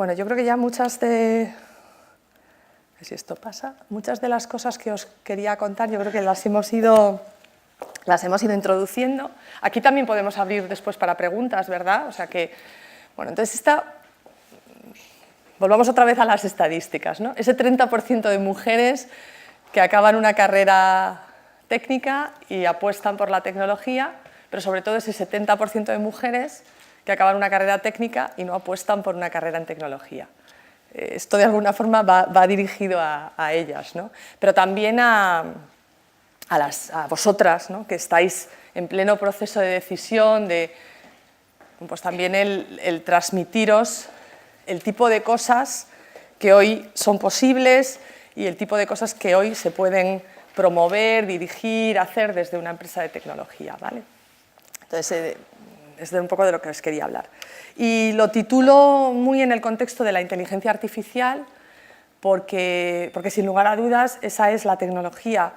Bueno, yo creo que ya muchas de las cosas que os quería contar, yo creo que las hemos ido introduciendo. Aquí también podemos abrir después para preguntas, ¿verdad? O sea que, bueno, entonces volvamos otra vez a las estadísticas, ¿no? Ese 30% de mujeres que acaban una carrera técnica y apuestan por la tecnología, pero sobre todo ese 70% de mujeres que acaban una carrera técnica y no apuestan por una carrera en tecnología. Esto de alguna forma va dirigido a ellas, ¿no? Pero también a vosotras, ¿no? Que estáis en pleno proceso de decisión, pues también el transmitiros el tipo de cosas que hoy son posibles y el tipo de cosas que hoy se pueden promover, dirigir, hacer desde una empresa de tecnología, ¿vale? Entonces, es un poco de lo que os quería hablar. Y lo titulo muy en el contexto de la inteligencia artificial porque sin lugar a dudas esa es la tecnología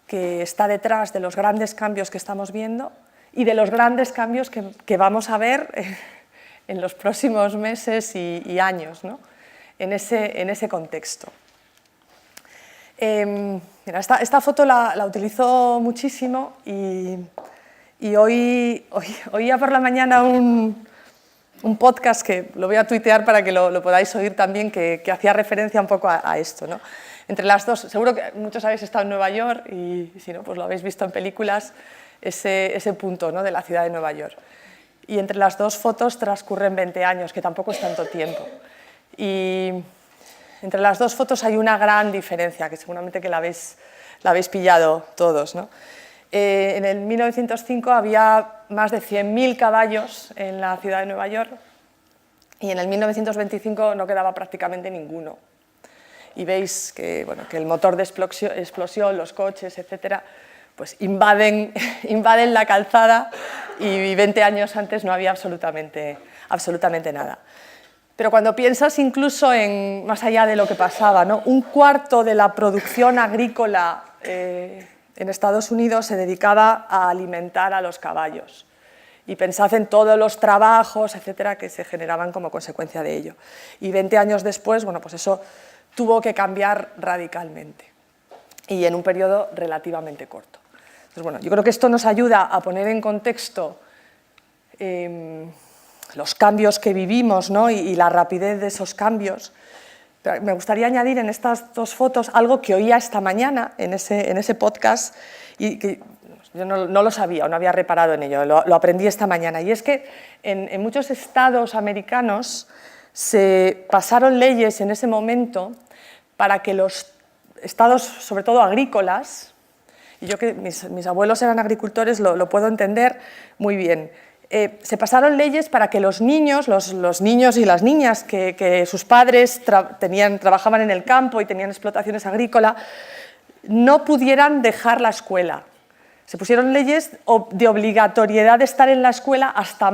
que está detrás de los grandes cambios que estamos viendo y de los grandes cambios que vamos a ver en los próximos meses y años, ¿no? en ese contexto. Mira, esta foto la utilizo muchísimo y hoy oía por la mañana un podcast que lo voy a tuitear para que lo podáis oír también, que hacía referencia un poco a esto, ¿no? Entre las dos, seguro que muchos habéis estado en Nueva York y si no, pues lo habéis visto en películas, ese punto, ¿no? De la ciudad de Nueva York. Y entre las dos fotos transcurren 20 años, que tampoco es tanto tiempo. Y entre las dos fotos hay una gran diferencia, que seguramente que la habéis pillado todos, ¿no? En el 1905 había más de 100.000 caballos en la ciudad de Nueva York y en el 1925 no quedaba prácticamente ninguno. Y veis que, bueno, que el motor de explosión, los coches, etcétera, pues invaden la calzada y 20 años antes no había absolutamente nada. Pero cuando piensas incluso más allá de lo que pasaba, ¿no? Un cuarto de la producción agrícola en Estados Unidos se dedicaba a alimentar a los caballos. Y pensad en todos los trabajos, etcétera, que se generaban como consecuencia de ello. Y 20 años después, bueno, pues eso tuvo que cambiar radicalmente y en un periodo relativamente corto. Entonces, bueno, yo creo que esto nos ayuda a poner en contexto los cambios que vivimos, ¿no? y la rapidez de esos cambios. Pero me gustaría añadir en estas dos fotos algo que oía esta mañana en ese podcast y que yo no lo sabía o no había reparado en ello, lo aprendí esta mañana. Y es que en muchos estados americanos se pasaron leyes en ese momento para que los estados, sobre todo agrícolas, y yo que mis abuelos eran agricultores lo puedo entender muy bien, se pasaron leyes para que los niños y las niñas que sus padres trabajaban en el campo y tenían explotaciones agrícolas no pudieran dejar la escuela. Se pusieron leyes de obligatoriedad de estar en la escuela hasta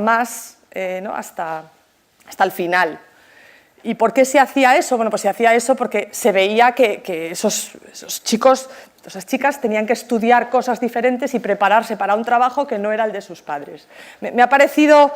el final. ¿Y por qué se hacía eso? Bueno, pues se hacía eso porque se veía que esos chicos, esas chicas tenían que estudiar cosas diferentes y prepararse para un trabajo que no era el de sus padres. Me ha parecido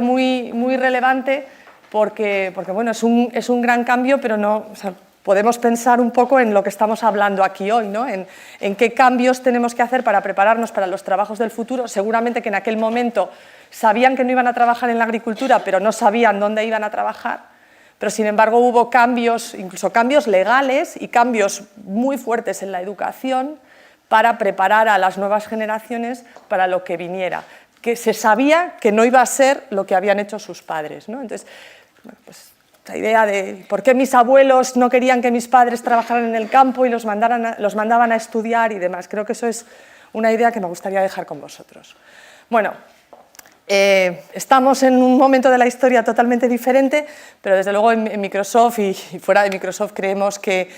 muy relevante porque bueno, es un gran cambio, pero no, o sea, podemos pensar un poco en lo que estamos hablando aquí hoy, ¿no? En qué cambios tenemos que hacer para prepararnos para los trabajos del futuro. Seguramente que en aquel momento sabían que no iban a trabajar en la agricultura, pero no sabían dónde iban a trabajar. Pero, sin embargo, hubo cambios, incluso cambios legales y cambios muy fuertes en la educación para preparar a las nuevas generaciones para lo que viniera, que se sabía que no iba a ser lo que habían hecho sus padres, ¿no? Entonces, bueno, pues la idea de por qué mis abuelos no querían que mis padres trabajaran en el campo y los mandaban a estudiar y demás. Creo que eso es una idea que me gustaría dejar con vosotros. Bueno, estamos en un momento de la historia totalmente diferente, pero desde luego en Microsoft y fuera de Microsoft creemos que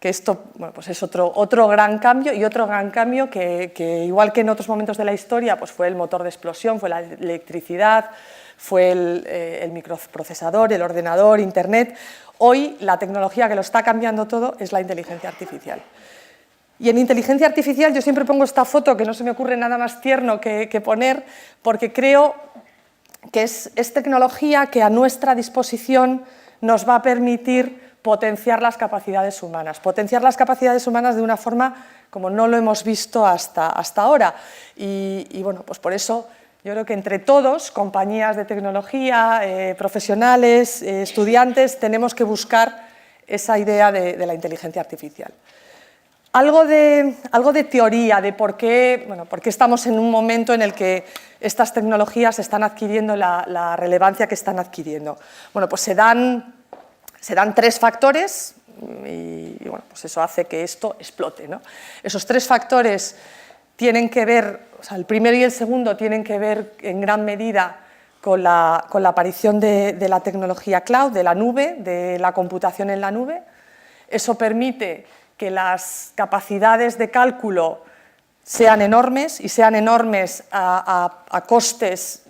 esto, bueno, pues es otro gran cambio y otro gran cambio que igual que en otros momentos de la historia pues fue el motor de explosión, fue la electricidad, fue el microprocesador, el ordenador, Internet. Hoy la tecnología que lo está cambiando todo es la inteligencia artificial. Y en inteligencia artificial yo siempre pongo esta foto que no se me ocurre nada más tierno que poner porque creo que es tecnología que a nuestra disposición nos va a permitir potenciar las capacidades humanas. Potenciar las capacidades humanas de una forma como no lo hemos visto hasta ahora. Y bueno, pues por eso yo creo que entre todos, compañías de tecnología, profesionales, estudiantes, tenemos que buscar esa idea de la inteligencia artificial. Algo de teoría de por qué estamos en un momento en el que estas tecnologías están adquiriendo la relevancia que están adquiriendo. Bueno, pues se dan 3 factores y bueno, pues eso hace que esto explote, ¿no? Esos 3 factores tienen que ver, o sea, el primero y el segundo tienen que ver en gran medida con la aparición de la tecnología cloud, de la nube, de la computación en la nube. Eso permite que las capacidades de cálculo sean enormes y sean enormes a costes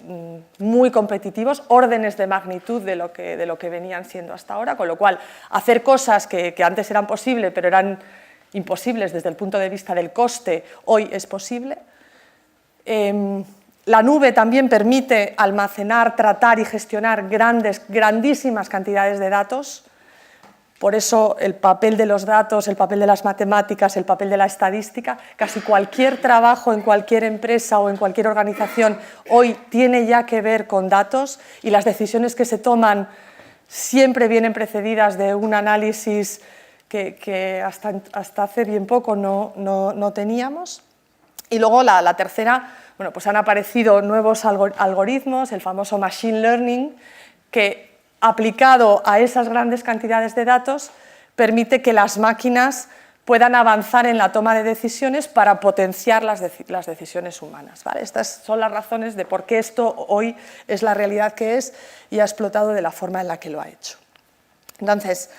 muy competitivos, órdenes de magnitud de lo que venían siendo hasta ahora, con lo cual hacer cosas que antes eran posibles pero eran imposibles desde el punto de vista del coste, hoy es posible. La nube también permite almacenar, tratar y gestionar grandísimas cantidades de datos. Por eso el papel de los datos, el papel de las matemáticas, el papel de la estadística, casi cualquier trabajo en cualquier empresa o en cualquier organización hoy tiene ya que ver con datos y las decisiones que se toman siempre vienen precedidas de un análisis que hasta hace bien poco no teníamos. Y luego la tercera, bueno, pues han aparecido nuevos algoritmos, el famoso machine learning, que aplicado a esas grandes cantidades de datos, permite que las máquinas puedan avanzar en la toma de decisiones para potenciar las decisiones humanas, ¿vale? Estas son las razones de por qué esto hoy es la realidad que es y ha explotado de la forma en la que lo ha hecho. Entonces,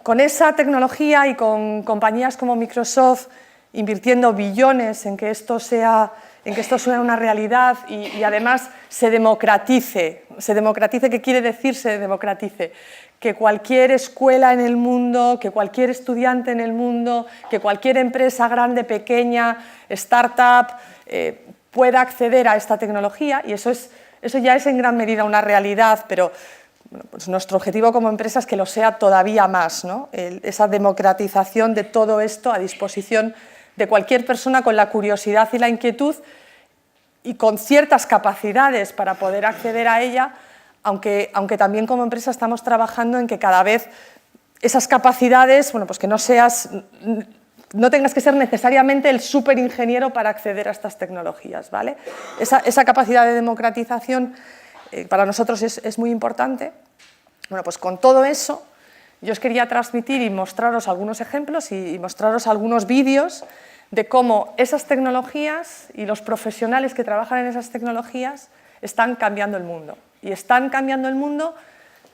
con esa tecnología y con compañías como Microsoft invirtiendo billones en que esto sea una realidad y además se democratice. ¿Qué quiere decir se democratice? Que cualquier escuela en el mundo, que cualquier estudiante en el mundo, que cualquier empresa grande, pequeña, startup, pueda acceder a esta tecnología y eso ya es en gran medida una realidad, pero bueno, pues nuestro objetivo como empresa es que lo sea todavía más, ¿no? Esa democratización de todo esto a disposición de cualquier persona con la curiosidad y la inquietud y con ciertas capacidades para poder acceder a ella, aunque también como empresa estamos trabajando en que cada vez esas capacidades, bueno, pues que no tengas que ser necesariamente el superingeniero para acceder a estas tecnologías, ¿vale? Esa capacidad de democratización para nosotros es muy importante. Bueno, pues con todo eso yo os quería transmitir y mostraros algunos ejemplos y mostraros algunos vídeos de cómo esas tecnologías y los profesionales que trabajan en esas tecnologías están cambiando el mundo. Y están cambiando el mundo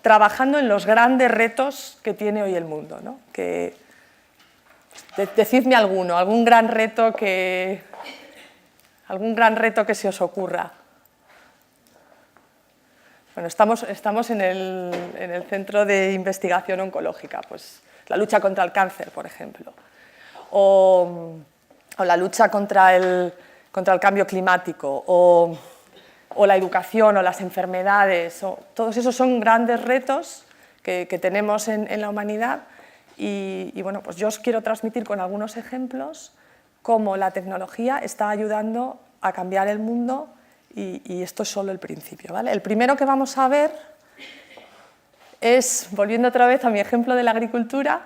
trabajando en los grandes retos que tiene hoy el mundo, ¿no? Decidme algún gran reto que se os ocurra. Bueno, estamos en el Centro de Investigación Oncológica, pues la lucha contra el cáncer, por ejemplo, o la lucha contra el cambio climático, o la educación, o las enfermedades, todos esos son grandes retos que tenemos en la humanidad y bueno, pues yo os quiero transmitir con algunos ejemplos cómo la tecnología está ayudando a cambiar el mundo. Y esto es solo el principio, ¿vale? El primero que vamos a ver es, volviendo otra vez a mi ejemplo de la agricultura,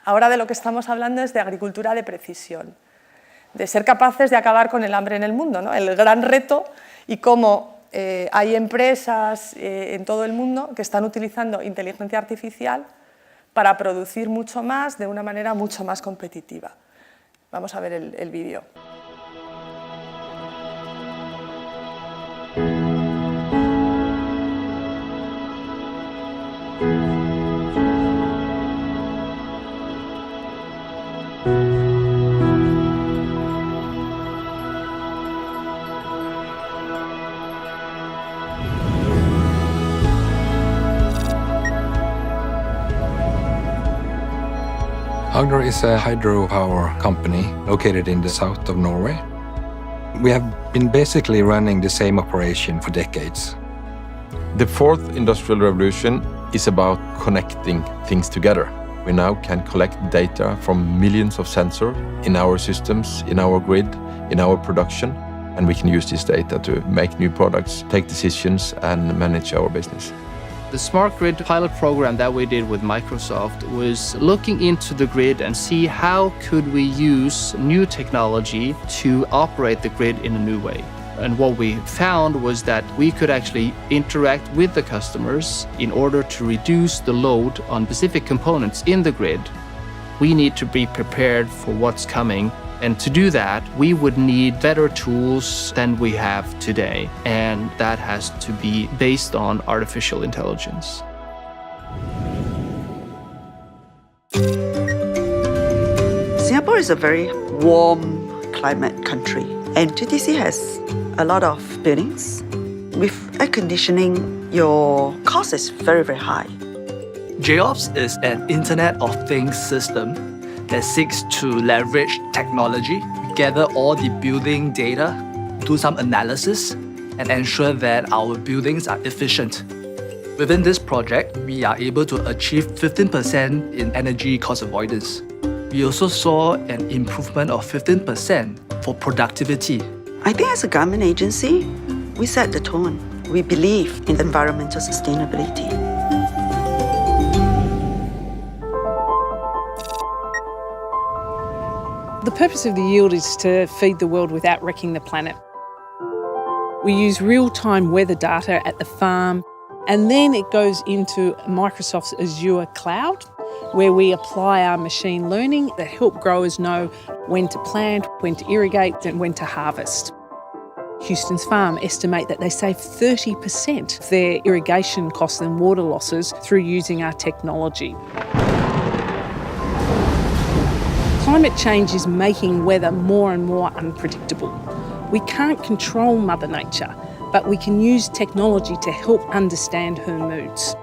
ahora de lo que estamos hablando es de agricultura de precisión, de ser capaces de acabar con el hambre en el mundo, ¿no? El gran reto y cómo hay empresas en todo el mundo que están utilizando inteligencia artificial para producir mucho más de una manera mucho más competitiva. Vamos a ver el vídeo. Agder is a hydropower company located in the south of Norway. We have been basically running the same operation for decades. The fourth industrial revolution is about connecting things together. We now can collect data from millions of sensors in our systems, in our grid, in our production, and we can use this data to make new products, take decisions, and manage our business. The Smart Grid pilot program that we did with Microsoft was looking into the grid and see how could we use new technology to operate the grid in a new way. And what we found was that we could actually interact with the customers in order to reduce the load on specific components in the grid. We need to be prepared for what's coming. And to do that, we would need better tools than we have today. And that has to be based on artificial intelligence. Singapore is a very warm climate country, and GTC has a lot of buildings. With air conditioning, your cost is very, very high. JOPS is an Internet of Things system that seeks to leverage technology, gather all the building data, do some analysis, and ensure that our buildings are efficient. Within this project, we are able to achieve 15% in energy cost avoidance. We also saw an improvement of 15% for productivity. I think as a government agency, we set the tone. We believe in environmental sustainability. The purpose of the yield is to feed the world without wrecking the planet. We use real-time weather data at the farm, and then it goes into Microsoft's Azure cloud, where we apply our machine learning that help growers know when to plant, when to irrigate, and when to harvest. Houston's Farm estimate that they save 30% of their irrigation costs and water losses through using our technology. Climate change is making weather more and more unpredictable. We can't control Mother Nature, but we can use technology to help understand her moods.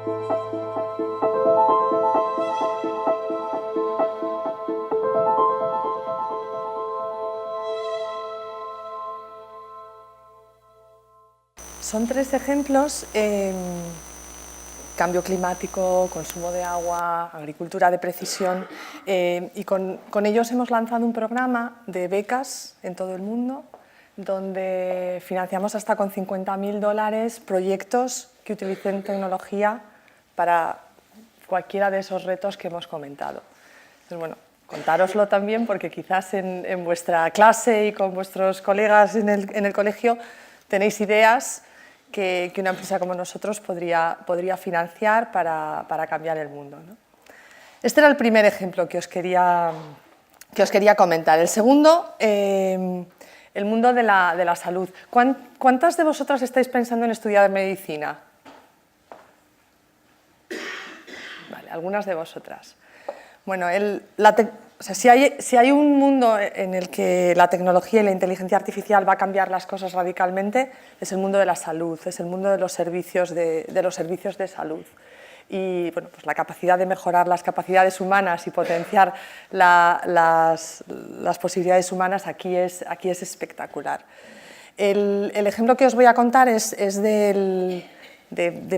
Son tres ejemplos: cambio climático, consumo de agua, agricultura de precisión, y con ellos hemos lanzado un programa de becas en todo el mundo donde financiamos hasta con $50.000 proyectos que utilicen tecnología para cualquiera de esos retos que hemos comentado. Entonces, bueno, contároslo también porque quizás en vuestra clase y con vuestros colegas en el colegio tenéis ideas que una empresa como nosotros podría financiar para cambiar el mundo, ¿no? Este era el primer ejemplo que os quería comentar. El segundo, el mundo de la salud. ¿Cuántas de vosotras estáis pensando en estudiar medicina? Vale, algunas de vosotras. Bueno, si hay un mundo en el que la tecnología y la inteligencia artificial va a cambiar las cosas radicalmente, es el mundo de la salud, es el mundo de los servicios de salud. Y bueno, pues la capacidad de mejorar las capacidades humanas y potenciar las posibilidades humanas aquí es espectacular. El ejemplo que os voy a contar es de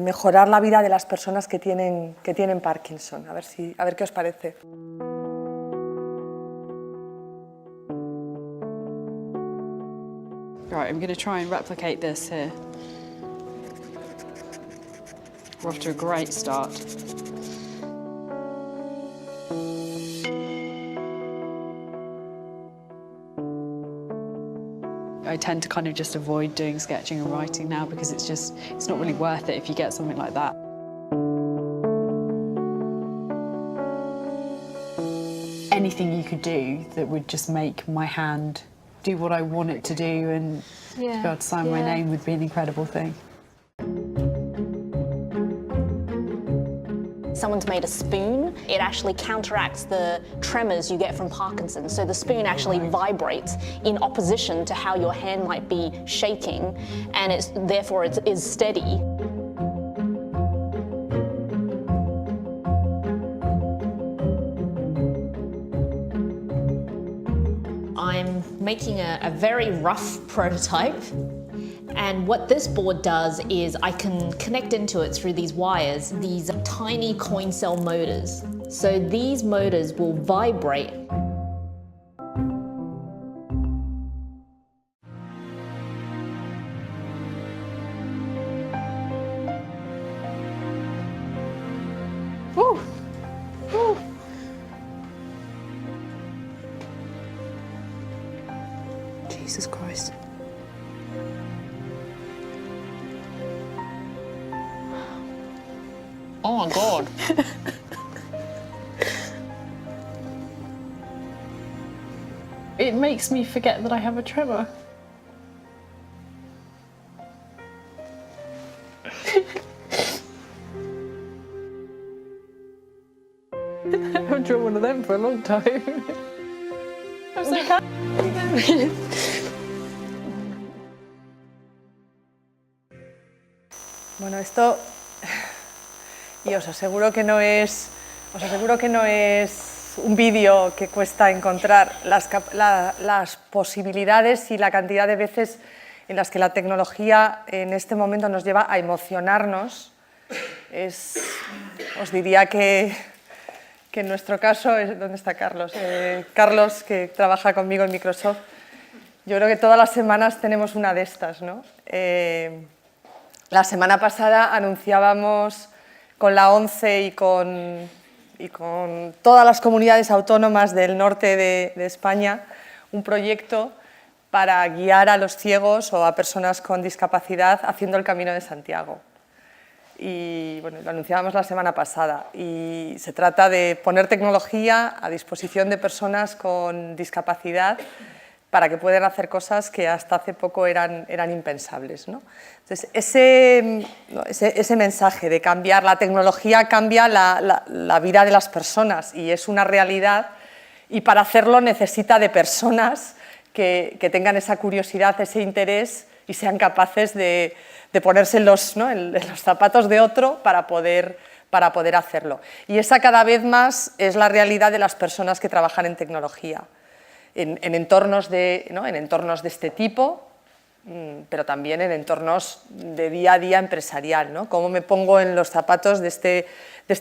mejorar la vida de las personas que tienen Parkinson. A ver qué os parece. Right, I'm going to try and replicate this here. We're off to a great start. I tend to kind of just avoid doing sketching and writing now because it's not really worth it if you get something like that. Anything you could do that would just make my hand do what I want it to do and to be able to sign my name would be an incredible thing. Someone's made a spoon. It actually counteracts the tremors you get from Parkinson's. So the spoon actually vibrates in opposition to how your hand might be shaking, and therefore it is steady. I'm making a very rough prototype, And what this board does is I can connect into it through these wires, these tiny coin cell motors. So these motors will vibrate. Woo. Woo. Jesus Christ. Oh my God. It makes me forget that I have a tremor. I haven't drawn one of them for a long time. I'm so happy. Bueno, esto, y os aseguro que no es un vídeo que cuesta encontrar las posibilidades y la cantidad de veces en las que la tecnología en este momento nos lleva a emocionarnos. Os diría que en nuestro caso, ¿dónde está Carlos? Carlos, que trabaja conmigo en Microsoft, yo creo que todas las semanas tenemos una de estas, ¿no? La semana pasada anunciábamos con la ONCE y con todas las comunidades autónomas del norte de España un proyecto para guiar a los ciegos o a personas con discapacidad haciendo el Camino de Santiago. Y bueno, lo anunciábamos la semana pasada y se trata de poner tecnología a disposición de personas con discapacidad para que puedan hacer cosas que hasta hace poco eran impensables, ¿no? Entonces, ese mensaje de cambiar la tecnología cambia la vida de las personas y es una realidad, y para hacerlo necesita de personas que tengan esa curiosidad, ese interés y sean capaces de ponerse en los zapatos de otro para poder hacerlo. Y esa cada vez más es la realidad de las personas que trabajan en tecnología, en entornos de este tipo, pero también en entornos de día a día empresarial, ¿no? Cómo me pongo en los zapatos de este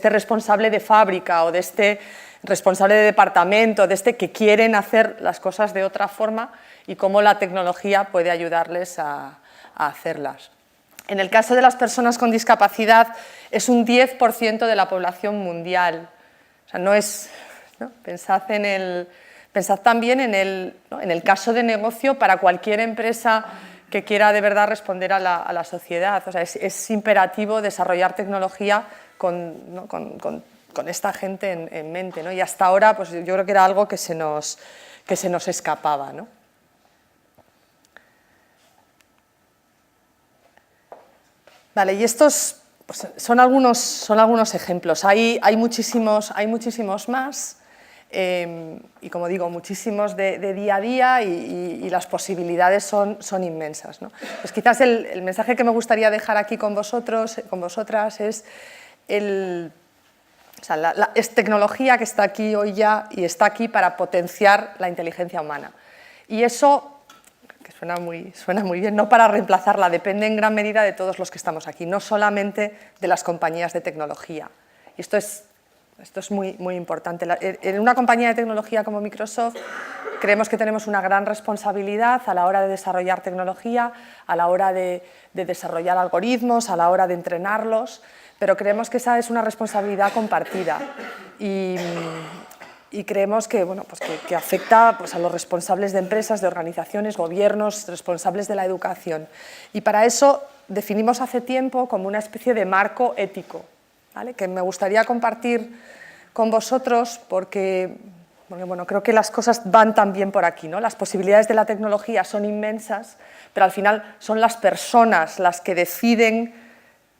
responsable de fábrica o de este responsable de departamento, de este que quieren hacer las cosas de otra forma, y cómo la tecnología puede ayudarles a hacerlas. En el caso de las personas con discapacidad es un 10% de la población mundial. O sea, ¿no? Pensad también en el caso de negocio para cualquier empresa que quiera de verdad responder a la sociedad. O sea, es imperativo desarrollar tecnología con esta gente en mente, ¿no? Y hasta ahora pues, yo creo que era algo que se nos escapaba, ¿no? Vale, y estos pues, son algunos ejemplos. Hay muchísimos más, y como digo, muchísimos de día a día, y las posibilidades son inmensas, ¿no? Pues quizás el mensaje que me gustaría dejar aquí con vosotros, con vosotras, es es tecnología que está aquí hoy ya y está aquí para potenciar la inteligencia humana. Y eso, que suena muy bien, no para reemplazarla, depende en gran medida de todos los que estamos aquí, no solamente de las compañías de tecnología. Y esto es muy importante. En una compañía de tecnología como Microsoft creemos que tenemos una gran responsabilidad a la hora de desarrollar tecnología, a la hora de desarrollar algoritmos, a la hora de entrenarlos, pero creemos que esa es una responsabilidad compartida y creemos que, bueno, pues que afecta pues, a los responsables de empresas, de organizaciones, gobiernos, responsables de la educación. Y para eso definimos hace tiempo como una especie de marco ético, ¿vale? Que me gustaría compartir con vosotros porque bueno, creo que las cosas van también por aquí, ¿no? Las posibilidades de la tecnología son inmensas, pero al final son las personas las que deciden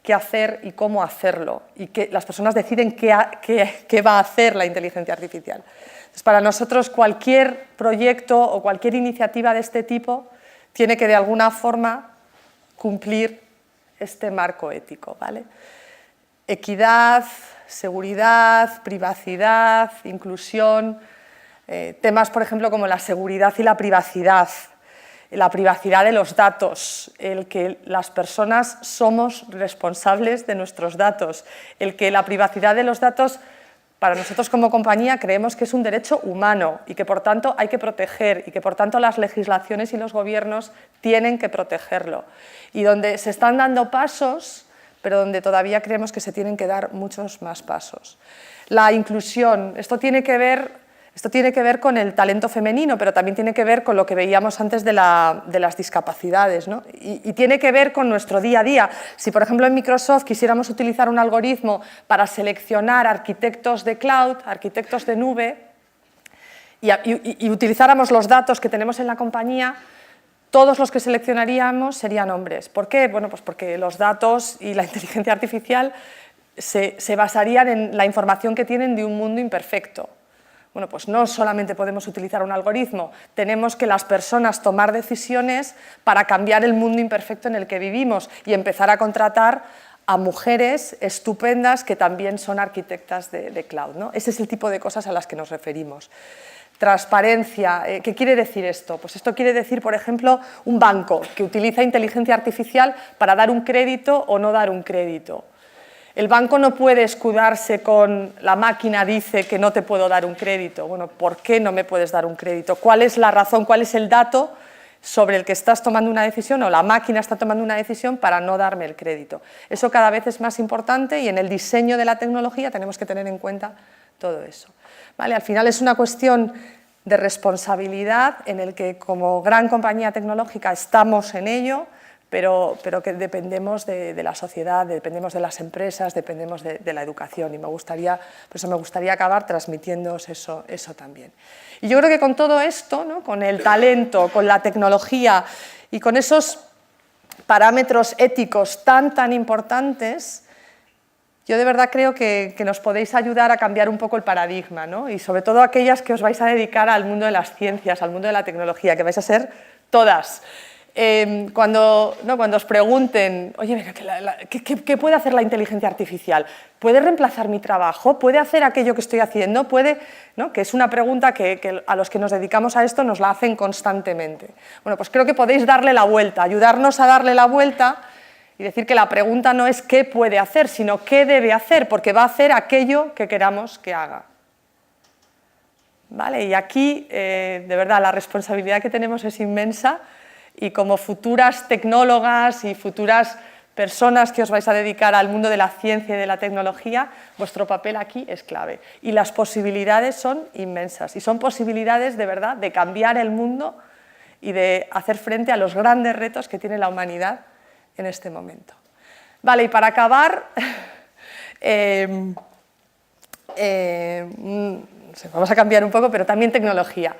qué hacer y cómo hacerlo, y que las personas deciden qué va a hacer la inteligencia artificial. Entonces, para nosotros cualquier proyecto o cualquier iniciativa de este tipo tiene que de alguna forma cumplir este marco ético, ¿vale? Equidad, seguridad, privacidad, inclusión, temas, por ejemplo, como la seguridad y la privacidad. la privacidad de los datos, el que las personas somos responsables de nuestros datos, el que la privacidad de los datos para nosotros como compañía creemos que es un derecho humano y que por tanto hay que proteger y que por tanto las legislaciones y los gobiernos tienen que protegerlo. Y donde se están dando pasos, pero donde todavía creemos que se tienen que dar muchos más pasos. La inclusión, esto tiene que ver con el talento femenino, pero también tiene que ver con lo que veíamos antes de las discapacidades, ¿no? Y tiene que ver con nuestro día a día. Si, por ejemplo, en Microsoft quisiéramos utilizar un algoritmo para seleccionar arquitectos de cloud, arquitectos de nube, y utilizáramos los datos que tenemos en la compañía, todos los que seleccionaríamos serían hombres. ¿Por qué? Bueno, pues porque los datos y la inteligencia artificial se basarían en la información que tienen de un mundo imperfecto. Bueno, pues no solamente podemos utilizar un algoritmo, tenemos que las personas tomar decisiones para cambiar el mundo imperfecto en el que vivimos y empezar a contratar a mujeres estupendas que también son arquitectas de cloud, ¿no? Ese es el tipo de cosas a las que nos referimos. Transparencia, ¿qué quiere decir esto? Pues esto quiere decir, por ejemplo, un banco que utiliza inteligencia artificial para dar un crédito o no dar un crédito. El banco no puede escudarse con la máquina dice que no te puedo dar un crédito. Bueno, ¿por qué no me puedes dar un crédito? ¿Cuál es la razón, cuál es el dato sobre el que estás tomando una decisión o la máquina está tomando una decisión para no darme el crédito? Eso cada vez es más importante y en el diseño de la tecnología tenemos que tener en cuenta todo eso. ¿Vale? Al final es una cuestión de responsabilidad en el que como gran compañía tecnológica estamos en ello, pero que dependemos de la sociedad, dependemos de las empresas, dependemos de la educación y por eso me gustaría acabar transmitiéndoos eso también. Y yo creo que con todo esto, ¿no? Con el talento, con la tecnología y con esos parámetros éticos tan importantes, yo de verdad creo que nos podéis ayudar a cambiar un poco el paradigma, ¿no? Y sobre todo aquellas que os vais a dedicar al mundo de las ciencias, al mundo de la tecnología, que vais a ser todas. Cuando os pregunten, oye, ¿qué puede hacer la inteligencia artificial? ¿Puede reemplazar mi trabajo? ¿Puede hacer aquello que estoy haciendo? ¿Puede? ¿No? Que es una pregunta que a los que nos dedicamos a esto nos la hacen constantemente. Bueno, pues creo que podéis darle la vuelta, ayudarnos a darle la vuelta y decir que la pregunta no es qué puede hacer, sino qué debe hacer, porque va a hacer aquello que queramos que haga. ¿Vale? Y aquí, de verdad, la responsabilidad que tenemos es inmensa. Y como futuras tecnólogas y futuras personas que os vais a dedicar al mundo de la ciencia y de la tecnología, vuestro papel aquí es clave. Y las posibilidades son inmensas. Y son posibilidades de verdad de cambiar el mundo y de hacer frente a los grandes retos que tiene la humanidad en este momento. Vale, y para acabar, vamos a cambiar un poco, pero también tecnología.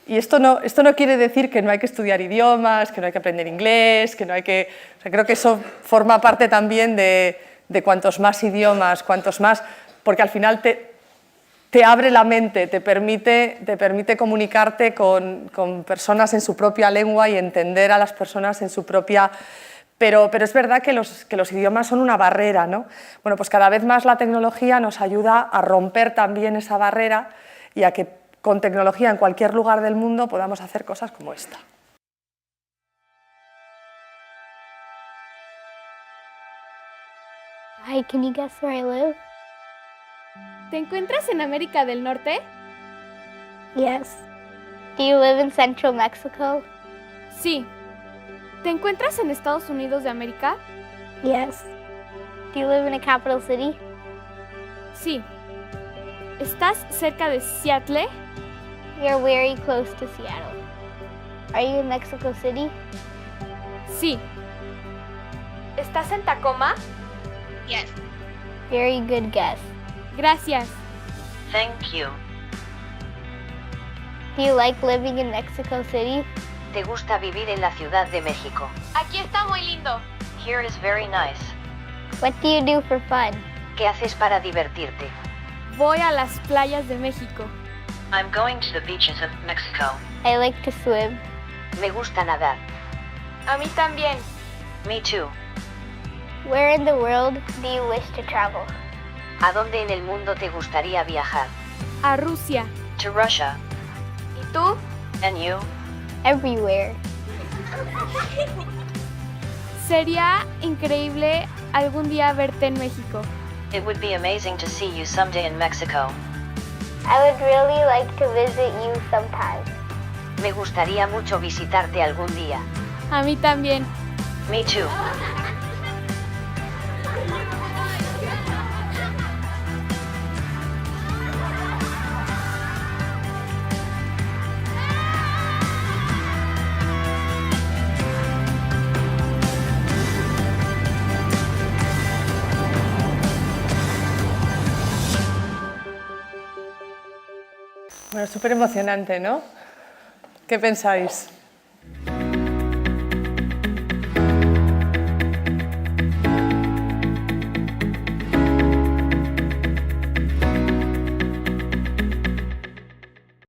Y esto no quiere decir que no hay que estudiar idiomas, que no hay que aprender inglés, que no hay que... O sea, creo que eso forma parte también de cuantos más idiomas, cuantos más... Porque al final te abre la mente, te permite comunicarte con personas en su propia lengua y entender a las personas en su propia... Pero es verdad que los idiomas son una barrera, ¿no? Bueno, pues cada vez más la tecnología nos ayuda a romper también esa barrera y a que con tecnología en cualquier lugar del mundo podamos hacer cosas como esta. Hi, can you guess where I live? ¿Te encuentras en América del Norte? Yes. Do you live in Central Mexico? Sí. ¿Te encuentras en Estados Unidos de América? Yes. Do you live in a capital city? Sí. ¿Estás cerca de Seattle? You're very close to Seattle. Are you in Mexico City? Sí. ¿Estás en Tacoma? Yes. Very good guess. Gracias. Thank you. Do you like living in Mexico City? ¿Te gusta vivir en la Ciudad de México? Aquí está muy lindo. Here is very nice. What do you do for fun? ¿Qué haces para divertirte? Voy a las playas de México. I'm going to the beaches of Mexico. I like to swim. Me gusta nadar. A mí también. Me too. Where in the world do you wish to travel? ¿A dónde en el mundo te gustaría viajar? A Rusia. To Russia. ¿Y tú? And you? Everywhere. Sería increíble algún día verte en México. It would be amazing to see you someday in Mexico. I would really like to visit you sometime. Me gustaría mucho visitarte algún día. A mí también. Me too. Bueno, súper emocionante, ¿no? ¿Qué pensáis?